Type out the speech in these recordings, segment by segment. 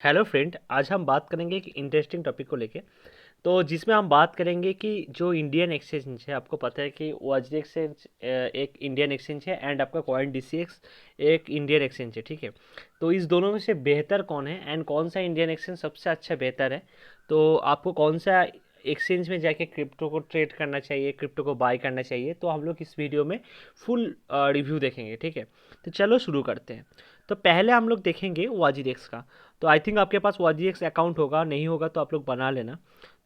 Hello friend, आज हम बात करेंगे एक इंटरेस्टिंग टॉपिक को लेके। तो जिसमें हम बात करेंगे कि जो इंडियन एक्सचेंज है, आपको पता है कि OIG एक्सचेंज एक इंडियन एक्सचेंज है एंड आपका कॉइन DCX एक इंडियन एक्सचेंज है, ठीक है। तो इस दोनों में से बेहतर कौन है एंड कौन सा इंडियन एक्सचेंज सबसे अच्छा बेहतर है, तो आपको कौन सा एक्सचेंज में जाके क्रिप्टो को ट्रेड करना चाहिए, क्रिप्टो को बाय करना चाहिए, तो हम लोग इस वीडियो में फुल रिव्यू देखेंगे, ठीक है। तो चलो शुरू करते हैं। तो पहले हम लोग देखेंगे OIGX का। तो आई थिंक आपके पास OIGX अकाउंट होगा, नहीं होगा तो आप लोग बना लेना।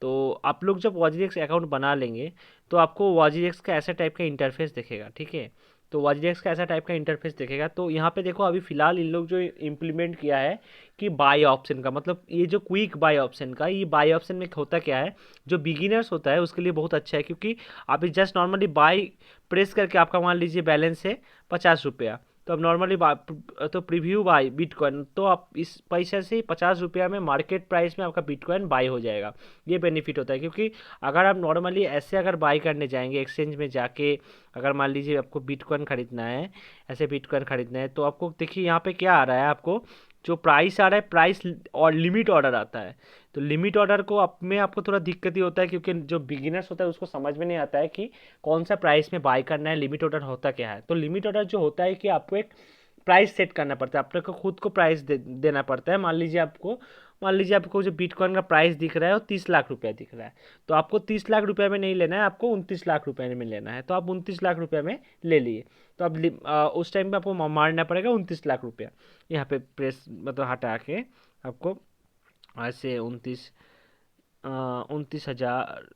तो आप लोग जब OIGX अकाउंट बना लेंगे तो आपको OIGX का ऐसा टाइप का इंटरफेस दिखेगा, ठीक है। तो OIGX का ऐसा टाइप का इंटरफेस दिखेगा। तो यहाँ पे देखो, अभी फिलहाल इन लोग जो इम्प्लीमेंट किया है कि बाय ऑप्शन का, मतलब ये जो क्विक बाय ऑप्शन का, ये बाय ऑप्शन में होता क्या है, जो बिगिनर्स होता है उसके लिए बहुत अच्छा है, क्योंकि आप जस्ट नॉर्मली बाय प्रेस करके आपका मान लीजिए बैलेंस है 50 रुपया। तो अब नॉर्मली तो प्रीव्यू बाय बिटकॉइन, तो आप इस पैसे से 50 रुपया में मार्केट प्राइस में आपका बिटकॉइन बाय हो जाएगा। ये बेनिफिट होता है, क्योंकि अगर आप नॉर्मली ऐसे अगर बाय करने जाएंगे एक्सचेंज में जाके, अगर मान लीजिए आपको बिटकॉइन खरीदना है, ऐसे बिटकॉइन खरीदना है, तो आपको देखिए यहाँ पे क्या आ रहा है, आपको जो प्राइस आ रहा है, प्राइस और लिमिट ऑर्डर आता है। तो लिमिट ऑर्डर को आप में आपको थोड़ा दिक्कत ही होता है, क्योंकि जो बिगिनर्स होता है उसको समझ में नहीं आता है कि कौन सा प्राइस में बाय करना है, लिमिट ऑर्डर होता क्या है। तो लिमिट ऑर्डर जो होता है कि आपको एक प्राइस सेट करना पड़ता है, अपने को खुद को प्राइस देना पड़ता है। मान लीजिए आपको जो बिटकॉइन का प्राइस दिख रहा है वो 30 लाख रुपया दिख रहा है। तो आपको 30 लाख रुपये में नहीं लेना है, आपको 29 लाख रुपये में लेना है। तो आप 29 लाख रुपये में ले लिए। तो अब उस टाइम पे आपको मारना पड़ेगा 29 लाख रुपया। यहाँ पे प्रेस मतलब हटा के आपको ऐसे 29 हज़ार,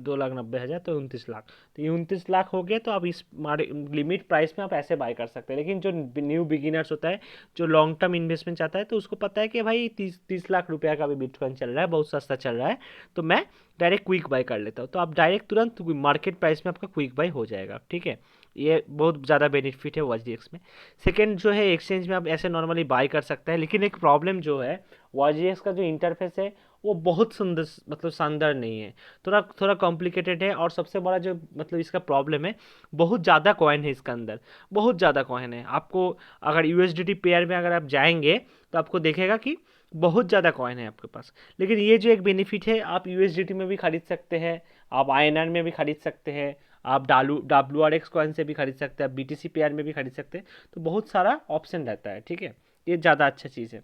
2,90,000, तो 29 लाख। तो ये 29 लाख हो गया। तो आप इस लिमिट प्राइस में आप ऐसे बाय कर सकते हैं। लेकिन जो न्यू बिगिनर्स होता है, जो लॉन्ग टर्म इन्वेस्टमेंट चाहता है, तो उसको पता है कि भाई 30 लाख रुपया का भी बिटकॉइन चल रहा है, बहुत सस्ता चल रहा है, तो मैं डायरेक्ट क्विक बाय कर लेता हूँ। तो आप डायरेक्ट तुरंत मार्केट प्राइस में आपका क्विक बाय हो जाएगा, ठीक है। ये बहुत ज़्यादा बेनिफिट है OIGX में। सेकेंड जो है, एक्सचेंज में आप ऐसे नॉर्मली बाय कर सकते हैं, लेकिन एक प्रॉब्लम जो है, OIGX का जो इंटरफेस है वो बहुत सुंदर, मतलब शानदार नहीं है, थोड़ा थोड़ा कॉम्प्लिकेटेड है। और सबसे बड़ा जो मतलब इसका प्रॉब्लम है, बहुत ज़्यादा कॉइन है इसके अंदर, बहुत ज़्यादा कॉइन है। आपको अगर USDT पेयर में अगर आप जाएंगे तो आपको देखेगा कि बहुत ज़्यादा कॉइन है आपके पास। लेकिन ये जो एक बेनिफिट है, आप USDT में भी खरीद सकते हैं, आप INR में भी खरीद सकते हैं, आप WRX कॉइन से भी खरीद सकते हैं, आप BTC पेयर में भी खरीद सकते हैं। तो बहुत सारा ऑप्शन रहता है, ठीक है। ये ज़्यादा अच्छा चीज़ है।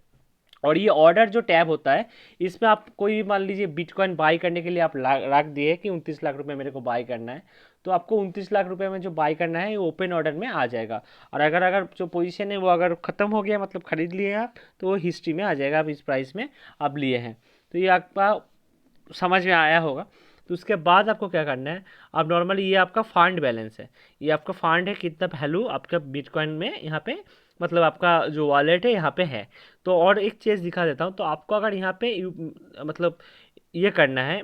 और ये ऑर्डर जो टैब होता है, इसमें आप कोई भी मान लीजिए बिटकॉइन बाई करने के लिए आप रख दिए कि 29 लाख रुपए मेरे को बाई करना है, तो आपको 29 लाख रुपए में जो बाई करना है वो ओपन ऑर्डर में आ जाएगा। और अगर अगर जो पोजीशन है वो अगर ख़त्म हो गया, मतलब खरीद लिए आप, तो वो हिस्ट्री में आ जाएगा, आप इस प्राइस में आप लिए हैं। तो ये आपका समझ में आया होगा। तो उसके बाद आपको क्या करना है, आप नॉर्मली, ये आपका फंड बैलेंस है, ये आपका फंड है, कितना वैल्यू आपका बिटकॉइन में यहाँ पे, मतलब आपका जो वॉलेट है यहाँ पे है। तो और एक चीज़ दिखा देता हूँ। तो आपको अगर यहाँ पे मतलब ये करना है,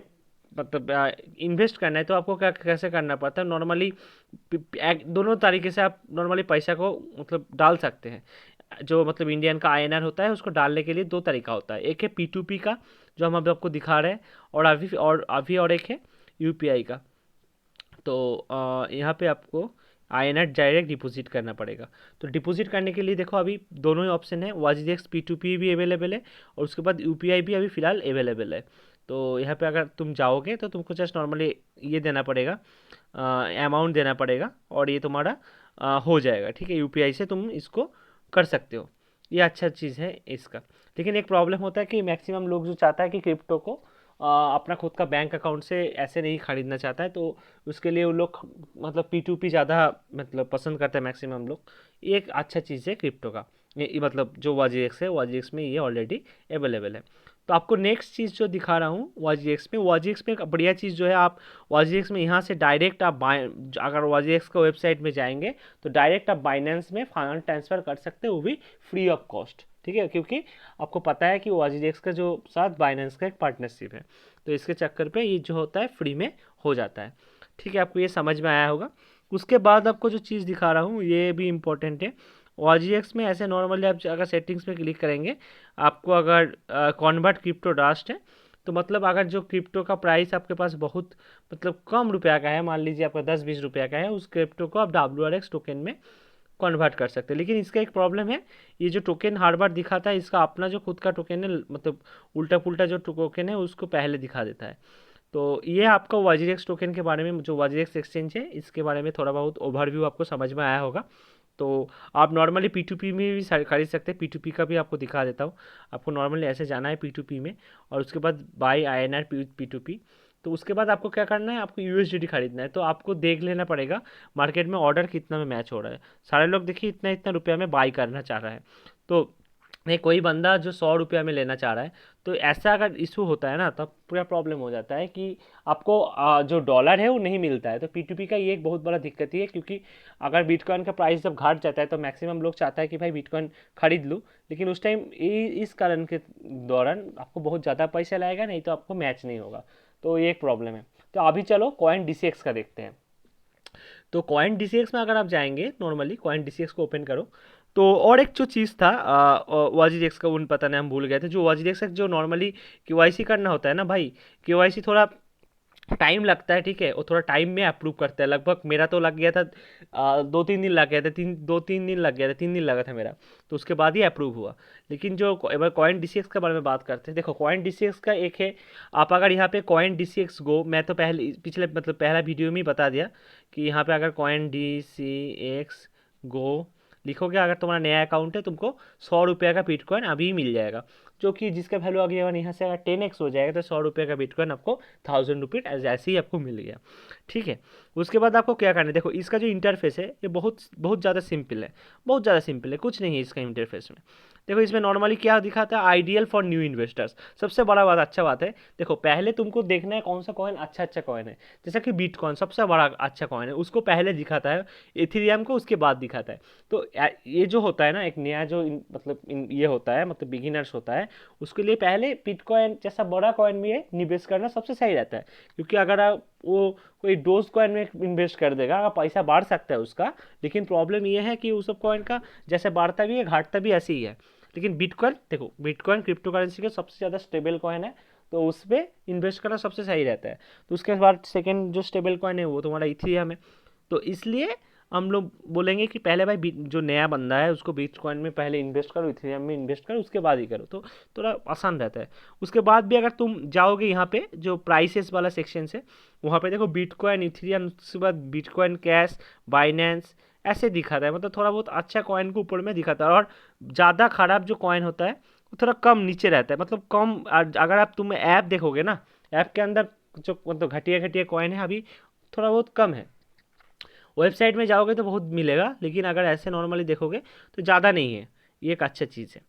मतलब इन्वेस्ट करना है, तो आपको क्या कैसे करना पड़ता है नॉर्मली, दोनों तरीके से आप नॉर्मली पैसा को मतलब डाल सकते हैं। जो मतलब इंडियन का INR होता है, उसको डालने के लिए दो तरीका होता है, एक है P2P का, जो हम अब आपको दिखा रहे हैं, और एक है UPI का। तो यहाँ पे आपको INR डायरेक्ट डिपॉजिट करना पड़ेगा। तो डिपॉजिट करने के लिए देखो, अभी दोनों ही ऑप्शन है, OIGX P2P भी अवेलेबल है, और उसके बाद UPI भी अभी फ़िलहाल अवेलेबल है। तो यहाँ पे अगर तुम जाओगे तो तुमको जस्ट नॉर्मली ये देना पड़ेगा, अमाउंट देना पड़ेगा, और ये तुम्हारा हो जाएगा, ठीक है। UPI से तुम इसको कर सकते हो। ये अच्छा चीज़ है इसका। लेकिन एक प्रॉब्लम होता है कि मैक्सिमम लोग जो चाहता है कि क्रिप्टो को अपना खुद का बैंक अकाउंट से ऐसे नहीं खरीदना चाहता है, तो उसके लिए वो लोग मतलब P2P ज़्यादा मतलब पसंद करते हैं मैक्सिमम लोग। ये एक अच्छा चीज़ है क्रिप्टो का। ये मतलब जो OIGX है, OIGX में ये ऑलरेडी अवेलेबल है। तो आपको नेक्स्ट चीज़ जो दिखा रहा हूँ OIGX में एक बढ़िया चीज़ जो है, आप OIGX में यहाँ से डायरेक्ट आप अगर OIGX का वेबसाइट में जाएंगे तो डायरेक्ट आप बाइनेंस में फंड ट्रांसफ़र कर सकते हो, वो भी फ्री ऑफ कॉस्ट, ठीक है। क्योंकि आपको पता है कि OIGX का जो साथ बाइनेंस का एक पार्टनरशिप है, तो इसके चक्कर पे ये जो होता है फ्री में हो जाता है, ठीक है। आपको ये समझ में आया होगा। उसके बाद आपको जो चीज़ दिखा रहा हूँ ये भी इम्पोर्टेंट है। OIGX में ऐसे नॉर्मली आप अगर सेटिंग्स में क्लिक करेंगे, आपको अगर कन्वर्ट क्रिप्टो डस्ट है, तो मतलब अगर जो क्रिप्टो का प्राइस आपके पास बहुत मतलब कम रुपया का है, मान लीजिए आपका 10-20 रुपया का है, उस क्रिप्टो को आप WRX टोकन में कन्वर्ट कर सकते हैं। लेकिन इसका एक प्रॉब्लम है, ये जो टोकन हर बार दिखाता है इसका अपना जो खुद का टोकन है, मतलब उल्टा पुल्टा जो टोकन है उसको पहले दिखा देता है। तो ये आपका वाजीरेक्स टोकन के बारे में, जो वाजीरेक्स एक्सचेंज है इसके बारे में थोड़ा बहुत ओवरव्यू आपको समझ में आया होगा। तो आप नॉर्मली P2P में भी खरीद सकते हैं, P2P का भी आपको दिखा देता हूँ। आपको नॉर्मली ऐसे जाना है P2P में, और उसके बाद बाई INR P2P। तो उसके बाद आपको क्या करना है, आपको USDT खरीदना है। तो आपको देख लेना पड़ेगा मार्केट में ऑर्डर कितना में मैच हो रहा है। सारे लोग देखिए इतना इतना रुपया में बाई करना चाह रहा है। तो नहीं, कोई बंदा जो 100 रुपया में लेना चाह रहा है, तो ऐसा अगर इशू होता है ना, तब पूरा प्रॉब्लम हो जाता है कि आपको जो डॉलर है वो नहीं मिलता है। तो P2P का ये एक बहुत बड़ा दिक्कत ही है, क्योंकि अगर बिटकॉइन का प्राइस जब घट जाता है तो मैक्सिमम लोग चाहता है कि भाई बिटकॉइन खरीद लूँ, लेकिन उस टाइम इस कारण के दौरान आपको बहुत ज़्यादा पैसा लगेगा, नहीं तो आपको मैच नहीं होगा। तो ये एक प्रॉब्लम है। तो अभी चलो कॉइन DCX का देखते हैं। तो कॉइन DCX में अगर आप जाएंगे, नॉर्मली कॉइन DCX को ओपन करो, तो और एक जो चीज़ था वाजीडेक्स का, उन पता नहीं हम भूल गए थे, जो वाजीडेक्स का जो नॉर्मली KYC करना होता है ना भाई, KYC थोड़ा टाइम लगता है, ठीक है, वो थोड़ा टाइम में अप्रूव करता है। लगभग मेरा तो लग गया था 2-3 दिन लग गया था, 2-3 दिन लग गया था, 3 दिन लगा था मेरा, तो उसके बाद ही अप्रूव हुआ। लेकिन जो एबार कॉइन DCX के बारे में बात करते हैं, देखो कॉइन DCX का एक है, आप अगर यहाँ पे कॉइन DCX गो, मैं तो पहले पिछले मतलब पहला वीडियो में ही बता दिया कि यहाँ पे अगर कॉइन DCX गो लिखोगे, अगर तुम्हारा नया अकाउंट है, तुमको 100 रुपये का बिटकॉइन अभी मिल जाएगा, जो कि जिसका वैल्यू अगर यहाँ से अगर 10x हो जाएगा तो 100 रुपये का बिटकॉइन आपको 1000 रुपीज ऐसे ही आपको मिल गया। ठीक है, उसके बाद आपको क्या करना है, देखो इसका जो इंटरफेस है ये बहुत बहुत ज़्यादा सिंपल है, बहुत ज़्यादा सिंपल है, कुछ नहीं है इसका इंटरफेस में। देखो इसमें नॉर्मली क्या दिखाता है, आइडियल फॉर न्यू इन्वेस्टर्स। सबसे बड़ा बात, अच्छा बात है, देखो पहले तुमको देखना है कौन सा कॉइन अच्छा कॉइन है। जैसा कि बिटकॉइन सबसे बड़ा अच्छा कॉइन है, उसको पहले दिखाता है, इथेरियम को उसके बाद दिखाता है। तो ये जो होता है ना, एक नया जो ये होता है, मतलब बिगिनर्स होता है, उसके लिए पहले बिटकॉइन जैसा बड़ा कॉइन में निवेश करना सबसे सही रहता है। क्योंकि अगर आप वो कोई डोज कॉइन में इन्वेस्ट कर देगा, अगर पैसा बढ़ सकता है उसका, लेकिन प्रॉब्लम ये है कि उस सब कॉइन का जैसे बढ़ता भी है घटता भी ऐसे ही है। लेकिन बिटकॉइन, देखो बिटकॉइन क्रिप्टो करेंसी का सबसे ज़्यादा स्टेबल कॉइन है, तो उस पर इन्वेस्ट करना सबसे सही रहता है। तो उसके बाद सेकेंड जो स्टेबल कॉइन है वो तुम्हारा इथेरियम है। तो इसलिए हम लोग बोलेंगे कि पहले भाई जो नया बंदा है उसको बिटकॉइन में पहले इन्वेस्ट करो, इथेरियम में इन्वेस्ट करो, उसके बाद ही करो, तो थोड़ा आसान रहता है। उसके बाद भी अगर तुम जाओगे यहाँ पे जो प्राइसेस वाला सेक्शन है, वहाँ पे देखो बिटकॉइन, इथेरियम, उसके बाद बिटकॉइन कैश, बाइनेंस ऐसे दिखाता है, मतलब थोड़ा बहुत अच्छा कॉइन को ऊपर में दिखाता है। और ज़्यादा खराब जो कॉइन होता है वो थोड़ा कम नीचे रहता है, मतलब कम। अगर आप तुम ऐप देखोगे ना, ऐप के अंदर जो मतलब घटिया घटिया कॉइन है अभी थोड़ा बहुत कम है। वेबसाइट में जाओगे तो बहुत मिलेगा, लेकिन अगर ऐसे नॉर्मली देखोगे तो ज़्यादा नहीं है। ये एक अच्छा चीज़ है।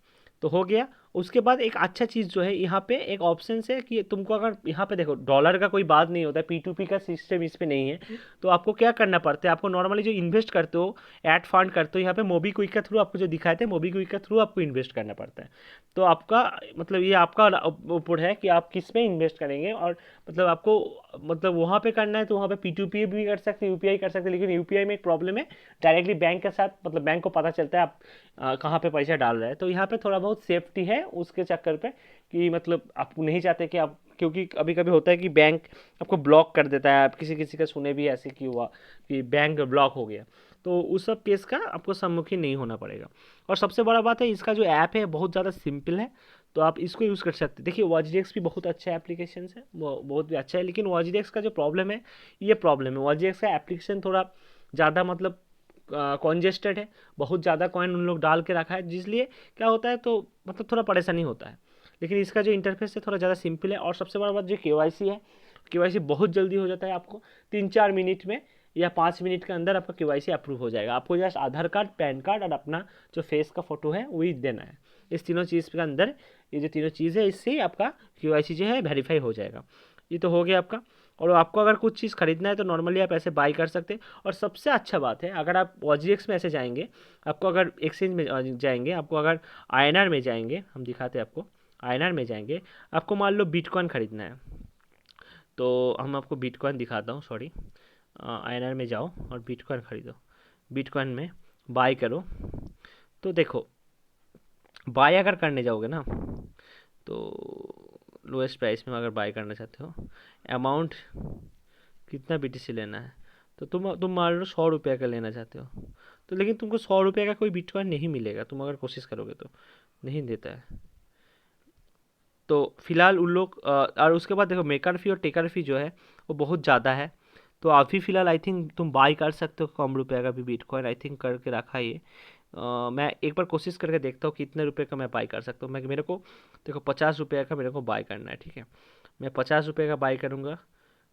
तो हो गया। उसके बाद एक अच्छा चीज़ जो है यहाँ पे एक ऑप्शन है कि तुमको अगर यहाँ पे देखो डॉलर का कोई बात नहीं होता है, P2P का सिस्टम इस पे नहीं है। तो आपको क्या करना पड़ता है, आपको नॉर्मली जो इन्वेस्ट करते हो, ऐड फंड करते हो, यहाँ पे मोबीक्विक के थ्रू आपको जो दिखाए थे, मोबीक्विक के थ्रू आपको इन्वेस्ट करना पड़ता है। तो आपका मतलब ये आपका ऊपर है कि आप किस में इन्वेस्ट करेंगे। और मतलब आपको मतलब वहाँ पे करना है तो वहाँ पे P2P भी कर सकते हैं, UPI कर सकते हैं। लेकिन UPI में एक प्रॉब्लम है, डायरेक्टली बैंक के साथ, मतलब बैंक को पता चलता है आप कहाँ पे पैसा डाल रहे हैं। तो यहाँ पे थोड़ा बहुत सेफ्टी है उसके चक्कर पे, कि मतलब आप नहीं चाहते कि आप, क्योंकि कभी कभी होता है कि बैंक आपको ब्लॉक कर देता है। आप किसी किसी का सुने भी ऐसे कि हुआ कि बैंक ब्लॉक हो गया, तो उस सब केस का आपको सम्मुखीन नहीं होना पड़ेगा। और सबसे बड़ा बात है, इसका जो ऐप है बहुत ज़्यादा सिंपल है, तो आप इसको यूज़ कर सकते हैं। देखिए वाजीडेक्स भी बहुत अच्छा एप्लीकेशन है, वो बहुत भी अच्छा है। लेकिन वाजीडेक्स का जो प्रॉब्लम है, ये प्रॉब्लम है, वाजीडेक्स का एप्लीकेशन थोड़ा ज़्यादा मतलब कॉन्जेस्टेड है, बहुत ज़्यादा कॉइन उन लोग डाल के रखा है, जिसलिए क्या होता है तो मतलब थोड़ा परेशानी होता है। लेकिन इसका जो इंटरफेस है थोड़ा ज़्यादा सिंपल है। और सबसे बड़ा बात जो KYC है, KYC बहुत जल्दी हो जाता है, आपको 3-4 मिनट में या 5 मिनट के अंदर आपका KYC अप्रूव हो जाएगा। आपको जस्ट आधार कार्ड, पैन कार्ड और अपना जो फेस का फोटो है वही देना है। इस तीनों चीज़ के अंदर, ये जो तीनों चीज़ है, इससे ही आपका KYC जो है वेरीफाई हो जाएगा। ये तो हो गया आपका। और आपको अगर कुछ चीज़ खरीदना है तो नॉर्मली आप ऐसे बाई कर सकते हैं। और सबसे अच्छा बात है, अगर आप OGX में ऐसे जाएंगे, आपको अगर एक्सचेंज में जाएंगे, आपको अगर INR में जाएंगे, हम दिखाते हैं आपको, INR में जाएंगे, आपको मान लो बिटकॉइन खरीदना है, तो हम आपको बिटकॉइन दिखाता हूँ, सॉरी, INR में जाओ और बिटकॉइन खरीदो, बिटकॉइन में बाई करो। तो देखो बाय अगर करने जाओगे ना, तो लोएस्ट प्राइस में अगर बाय करना चाहते हो, अमाउंट कितना BTC लेना है, तो तुम मान लो 100 रुपये का लेना चाहते हो, तो लेकिन तुमको 100 रुपये का कोई बिटकॉइन नहीं मिलेगा, तुम अगर कोशिश करोगे तो नहीं देता है। तो फिलहाल उन लोग और उसके बाद देखो मेकर फी और टेकर फी जो है वो बहुत ज़्यादा है। तो अभी फिलहाल आई थिंक तुम बाई कर सकते हो कम रुपये का भी बिटकॉइन, आई थिंक करके रखा है ये। मैं एक बार कोशिश करके देखता हूँ कितने रुपए का मैं बाई कर सकता हूँ। मैं मेरे को देखो 50 रुपये का मेरे को बाई करना है, ठीक है। मैं 50 रुपये का बाई करूँगा।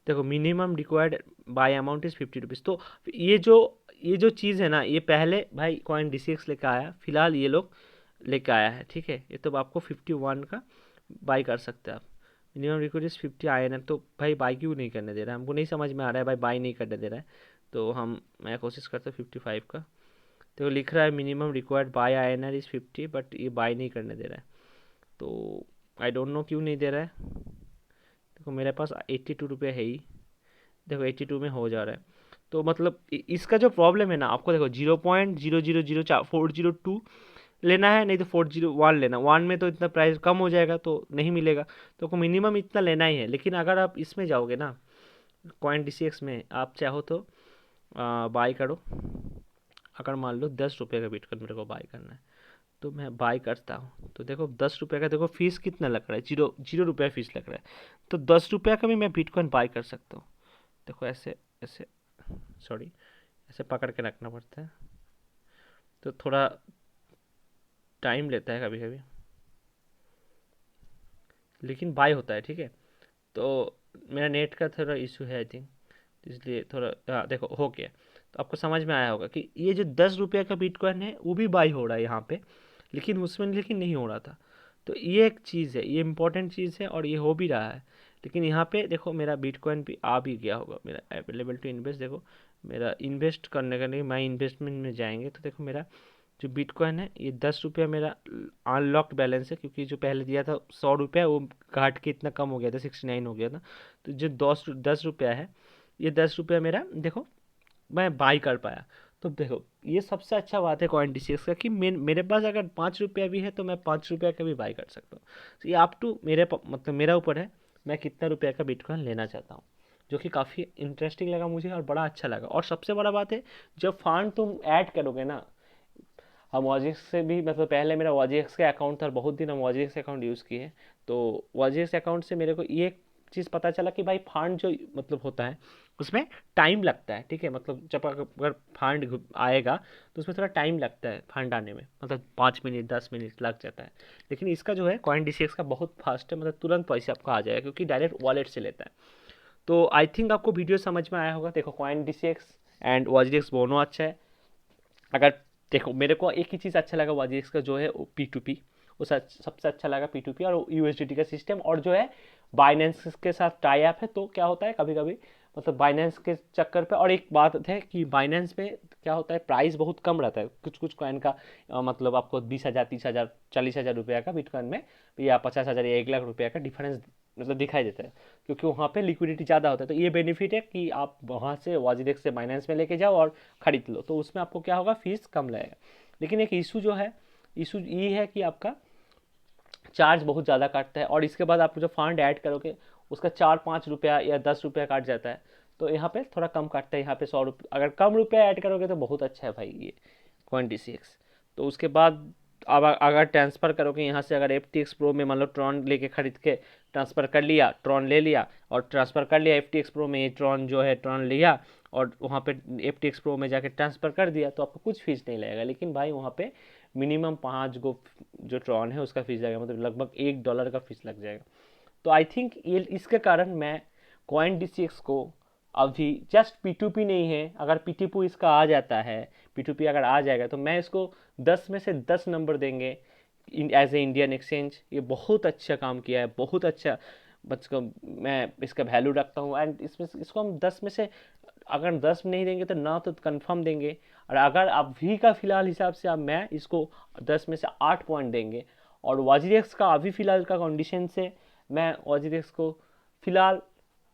देखो minimum required by amount is 50 rupees. तो ये जो चीज़ है ना, ये पहले भाई कॉइन DCX लेकर आया, फिलहाल ये लोग लेकर आया है, ठीक है। ये तो आपको 51 का बाई कर सकते हैं आप। Minimum required is 50 INR। तो भाई बाई क्यों नहीं करने दे रहा है, हमको नहीं समझ में आ रहा है भाई, बाई नहीं करने दे रहा है। तो मैं कोशिश करता हूँ 55 का। तो लिख रहा है minimum required by INR is 50, but ये बाई नहीं करने दे रहा है। तो आई डोंट नो क्यों नहीं दे रहा है। देखो मेरे पास 82 रुपये है ही, देखो 82 में हो जा रहा है। तो मतलब इसका जो प्रॉब्लम है ना, आपको देखो 0.0000402 लेना है, नहीं तो 401 लेना। 1 में तो इतना प्राइस कम हो जाएगा तो नहीं मिलेगा, तो मिनिमम इतना लेना ही है। लेकिन अगर आप इसमें जाओगे ना कॉइन DCX में, आप चाहो तो बाई करो। अगर मान लो 10 रुपये का बिटकॉइन मेरे को बाई करना है तो मैं बाई करता हूँ। तो देखो 10 रुपये का, देखो फीस कितना लग रहा है, 0 रुपया फीस लग रहा है। तो 10 रुपये का भी मैं बिटकॉइन बाई कर सकता हूँ। देखो ऐसे ऐसे, सॉरी, ऐसे पकड़ के रखना पड़ता है, तो थोड़ा टाइम लेता है कभी कभी, लेकिन बाई होता है, ठीक है। तो मेरा नेट का थोड़ा इशू है आई थिंक, इसलिए थोड़ा, हाँ देखो हो गया। तो आपको समझ में आया होगा कि ये जो 10 रुपये का बिटकॉइन है वो भी बाई हो रहा है यहाँ पे, लेकिन उसमें लेकिन नहीं हो रहा था। तो ये एक चीज़ है, ये इंपॉर्टेंट चीज़ है और ये हो भी रहा है। लेकिन यहाँ पे देखो मेरा बिटकॉइन भी आ भी गया होगा, मेरा अवेलेबल टू इन्वेस्ट। देखो मेरा इन्वेस्ट करने का नहीं, माई इन्वेस्टमेंट में जाएंगे तो देखो मेरा जो बिटकॉइन है ये 10 रुपया मेरा अनलॉक्ड बैलेंस है, क्योंकि जो पहले दिया था 100 रुपया वो घाट के इतना कम हो गया था, 69 हो गया था। तो जो 10 रुपया है, ये 10 रुपया मेरा देखो मैं बाई कर पाया। तो देखो ये सबसे अच्छा बात है कॉइन DCX का कि मेरे पास अगर 5 रुपया भी है तो मैं 5 रुपया का भी बाई कर सकता हूँ। तो ये अप टू मतलब मेरा ऊपर है, मैं कितना रुपया का बिटकॉइन लेना चाहता हूँ। जो कि काफ़ी इंटरेस्टिंग लगा मुझे और बड़ा अच्छा लगा। और सबसे बड़ा बात है, जब फंड तुम ऐड करोगे ना, हम OGX से भी, मतलब पहले मेरा OGX का अकाउंट था और बहुत दिन हम OGX अकाउंट यूज़ किए। तो OGX अकाउंट से मेरे को ये चीज़ पता चला कि भाई फंड जो मतलब होता है उसमें टाइम लगता है, ठीक है। मतलब जब अगर फंड आएगा तो उसमें थोड़ा टाइम लगता है फंड आने में, मतलब 5 मिनट 10 मिनट लग जाता है। लेकिन इसका जो है कॉइन DCX का बहुत फास्ट है, मतलब तुरंत पैसे आपका आ जाएगा क्योंकि डायरेक्ट वॉलेट से लेता है। तो आई थिंक आपको वीडियो समझ में आया होगा। देखो कॉइन DCX एंड OGX दोनों अच्छा है। अगर देखो मेरे को एक ही चीज़ अच्छा लगा OGX का जो है P2P, वो सबसे अच्छा लगा P2P और USDT का सिस्टम, और जो है बाइनेंस के साथ टाई अप है। तो क्या होता है कभी कभी, मतलब बाइनेंस के चक्कर पे, और एक बात है कि बाइनेंस में क्या होता है प्राइस बहुत कम रहता है कुछ कुछ कॉइन का, मतलब आपको 20,000 30,000 40,000 रुपया का बिटकॉइन में, या 50,000 या 1 लाख रुपया का डिफरेंस मतलब दिखाई देता है, क्योंकि वहाँ पे लिक्विडिटी ज़्यादा होता है। तो ये बेनिफिट है कि आप वहाँ से OGX से बाइनेंस में लेके जाओ और ख़रीद लो, तो उसमें आपको क्या होगा, फीस कम लगेगा। लेकिन एक इशू जो है, इशू ये है कि आपका चार्ज बहुत ज़्यादा काटता है, और इसके बाद आप जो फंड ऐड करोगे उसका 4-5 रुपया या 10 रुपया काट जाता है। तो यहाँ पे थोड़ा कम काटता है, यहाँ पे 100 रुपये, अगर कम रुपया ऐड करोगे तो बहुत अच्छा है भाई ये कॉइन DCX। तो उसके बाद अब अगर ट्रांसफ़र करोगे यहाँ से, अगर FTX Pro में मान लो ट्रॉन लेके खरीद के ट्रांसफ़र कर लिया, ट्रॉन ले लिया और ट्रांसफ़र कर लिया FTX Pro में, ये ट्रॉन जो है ट्रॉन लिया और वहाँ पे FTX Pro में जाके ट्रांसफ़र कर दिया, तो आपको कुछ फीस नहीं लगेगा। लेकिन भाई वहाँ पे मिनिमम 5 गो जो ट्रॉन है उसका फीस लगेगा, मतलब लगभग $1 का फीस लग जाएगा। तो आई थिंक ये इसके कारण मैं कॉइन DCX को अभी जस्ट P2P नहीं है, अगर P2P इसका आ जाता है, P2P अगर आ जाएगा तो मैं इसको 10 में से 10 नंबर देंगे एज ए इंडियन एक्सचेंज। ये बहुत अच्छा काम किया है, बहुत अच्छा, बच्चों मैं इसका वैल्यू रखता हूँ। एंड इसमें इसको हम 10 में से अगर 10 नहीं देंगे तो ना तो कंफर्म देंगे, और अगर अभी का फ़िलहाल हिसाब से अब मैं इसको 10 में से 8 पॉइंट देंगे। और OGX का अभी फ़िलहाल का कंडीशन से मैं OGX को फ़िलहाल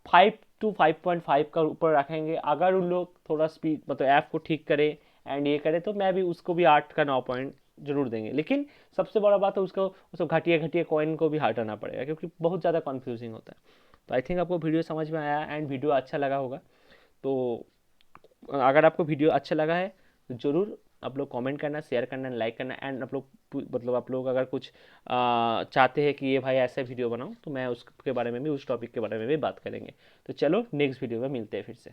5 to 5.5 का ऊपर रखेंगे। अगर उन लोग थोड़ा स्पीड मतलब ऐप को ठीक करे एंड ये करे तो मैं भी उसको भी 8 का 9 पॉइंट जरूर देंगे। लेकिन सबसे बड़ा बात है उसको घटिया घटिया कॉइन को भी हटाना पड़ेगा, क्योंकि बहुत ज़्यादा कन्फ्यूजिंग होता है। तो आई थिंक आपको वीडियो समझ में आया एंड वीडियो अच्छा लगा होगा। तो अगर आपको वीडियो अच्छा लगा है तो ज़रूर आप लोग कमेंट करना, शेयर करना, लाइक करना, एंड आप लोग मतलब आप लोग अगर कुछ चाहते हैं कि ये भाई ऐसा वीडियो बनाओ, तो मैं उसके बारे में भी, उस टॉपिक के बारे में भी बात करेंगे। तो चलो नेक्स्ट वीडियो में मिलते हैं फिर से।